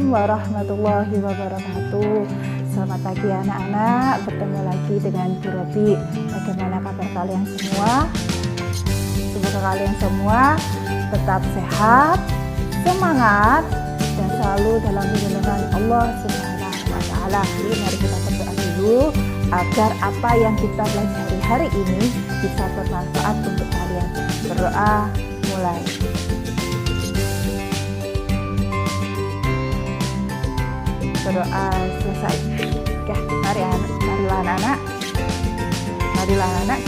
Assalamualaikum warahmatullahi wabarakatuh. Selamat pagi anak-anak, bertemu lagi dengan Bu Robi. Bagaimana kabar kalian semua? Semoga kalian semua tetap sehat, semangat, dan selalu dalam lindungan Allah Subhanahu wa Ta'ala. Mari kita berdoa dulu agar apa yang kita pelajari hari ini bisa bermanfaat untuk kalian. Berdoa mulai. Berdoa selesai. Oke, marilah anak-anak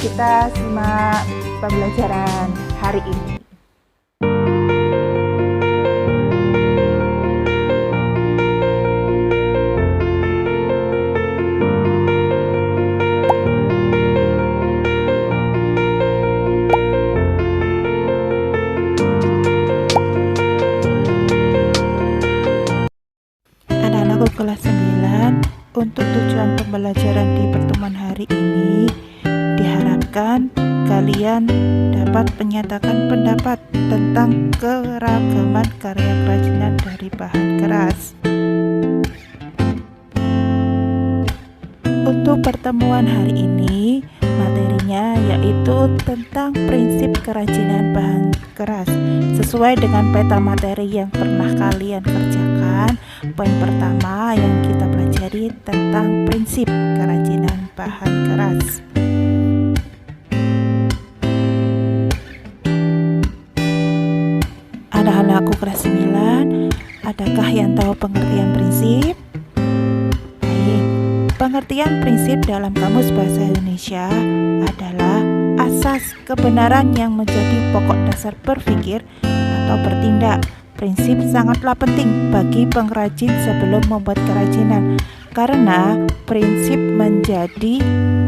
kita simak pembelajaran hari ini. Kelas 9, untuk tujuan pembelajaran di pertemuan hari ini diharapkan kalian dapat menyatakan pendapat tentang keragaman karya kerajinan dari bahan keras. Untuk pertemuan hari ini materinya yaitu tentang prinsip kerajinan bahan keras. Sesuai dengan peta materi yang pernah kalian kerjakan, poin pertama yang kita pelajari tentang prinsip kerajinan bahan keras. Anak-anakku kelas 9, adakah yang tahu pengertian prinsip? Baik, pengertian prinsip dalam Kamus Bahasa Indonesia adalah asas kebenaran yang menjadi pokok dasar berpikir atau bertindak. Prinsip sangatlah penting bagi pengrajin sebelum membuat kerajinan, karena prinsip menjadi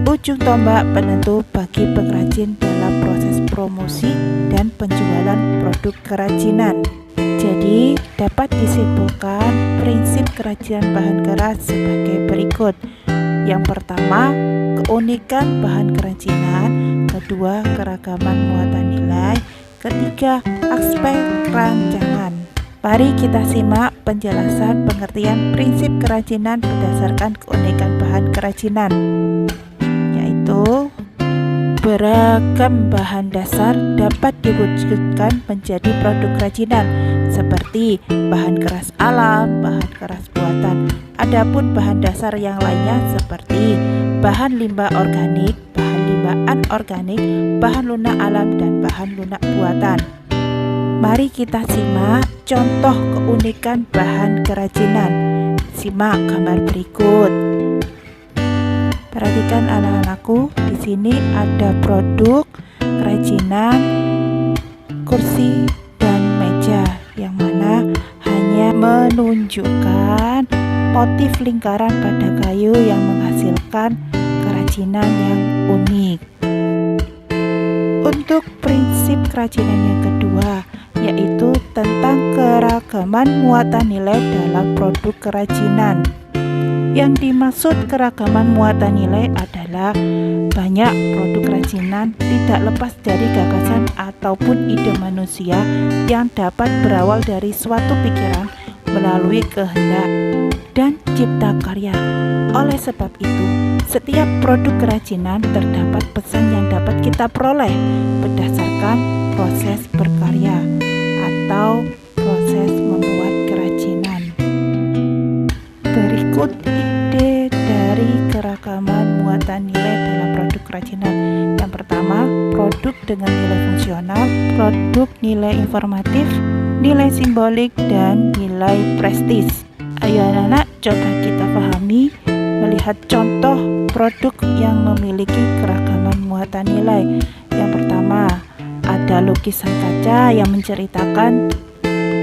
ujung tombak penentu bagi pengrajin dalam proses promosi dan penjualan produk kerajinan. Jadi, dapat disimpulkan prinsip kerajinan bahan keras sebagai berikut. Yang pertama, keunikan bahan kerajinan. Kedua, keragaman muatan nilai. Ketiga, aspek rancangan. Mari kita simak penjelasan pengertian prinsip kerajinan berdasarkan keunikan bahan kerajinan, yaitu beragam bahan dasar dapat diwujudkan menjadi produk kerajinan seperti bahan keras alam, bahan keras buatan. Adapun bahan dasar yang lainnya seperti bahan limbah organik, bahan limbah anorganik, bahan lunak alam, dan bahan lunak buatan. Mari kita simak contoh keunikan bahan kerajinan. Simak gambar berikut. Perhatikan anak-anakku, di sini ada produk kerajinan kursi dan meja, yang mana hanya menunjukkan motif lingkaran pada kayu yang menghasilkan kerajinan yang unik. Untuk prinsip kerajinan yang kedua, yaitu tentang keragaman muatan nilai dalam produk kerajinan. Yang dimaksud keragaman muatan nilai adalah banyak produk kerajinan tidak lepas dari gagasan ataupun ide manusia yang dapat berawal dari suatu pikiran melalui kehendak dan cipta karya. Oleh sebab itu, setiap produk kerajinan terdapat pesan yang dapat kita peroleh berdasarkan proses berkarya atau proses membuat kerajinan. Berikut ide dari keragaman muatan nilai dalam produk kerajinan. Yang pertama, produk dengan nilai fungsional, produk nilai informatif, nilai simbolik, dan nilai prestis. Ayo anak-anak, coba kita pahami melihat contoh produk yang memiliki keragaman muatan nilai. Yang pertama, ada lukisan kaca yang menceritakan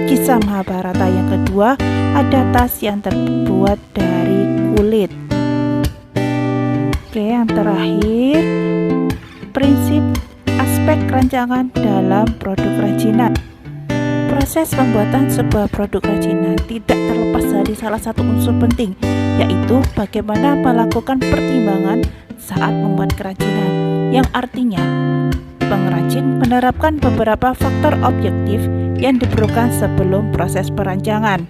kisah Mahabharata. Yang kedua, ada tas yang terbuat dari kulit. Oke, yang terakhir, prinsip aspek rancangan dalam produk kerajinan. Proses pembuatan sebuah produk kerajinan tidak terlepas dari salah satu unsur penting, yaitu bagaimana melakukan pertimbangan saat membuat kerajinan, yang artinya pengrajin menerapkan beberapa faktor objektif yang diperlukan sebelum proses perancangan.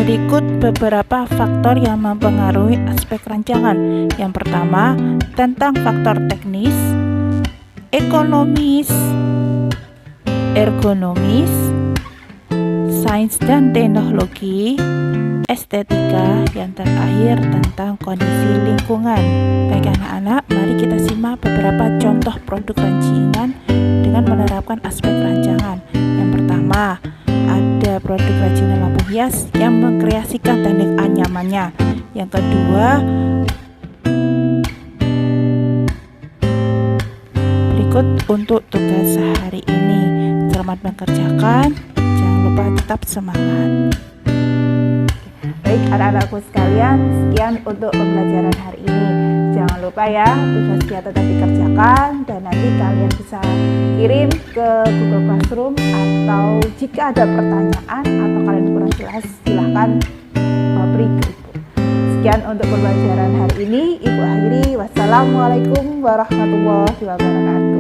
Berikut beberapa faktor yang mempengaruhi aspek rancangan. Yang pertama, tentang faktor teknis, ekonomis, ergonomis, sains dan teknologi, estetika, yang terakhir tentang kondisi lingkungan. Baik anak-anak, mari kita simak beberapa contoh produk rancingan dengan menerapkan aspek rancangan. Yang pertama, ada produk kerajinan lampu hias yang mengkreasikan teknik anyamannya. Yang kedua, berikut untuk tugas hari ini. Selamat mengerjakan, jangan lupa tetap semangat. Baik anak-anakku sekalian, sekian untuk pembelajaran hari ini. Jangan lupa ya, tugasnya tetap dikerjakan dan nanti kalian bisa kirim ke Google Classroom, atau jika ada pertanyaan atau kalian kurang jelas silahkan beri ke Ibu. Sekian untuk pembelajaran hari ini, Ibu akhiri. Wassalamualaikum warahmatullahi wabarakatuh.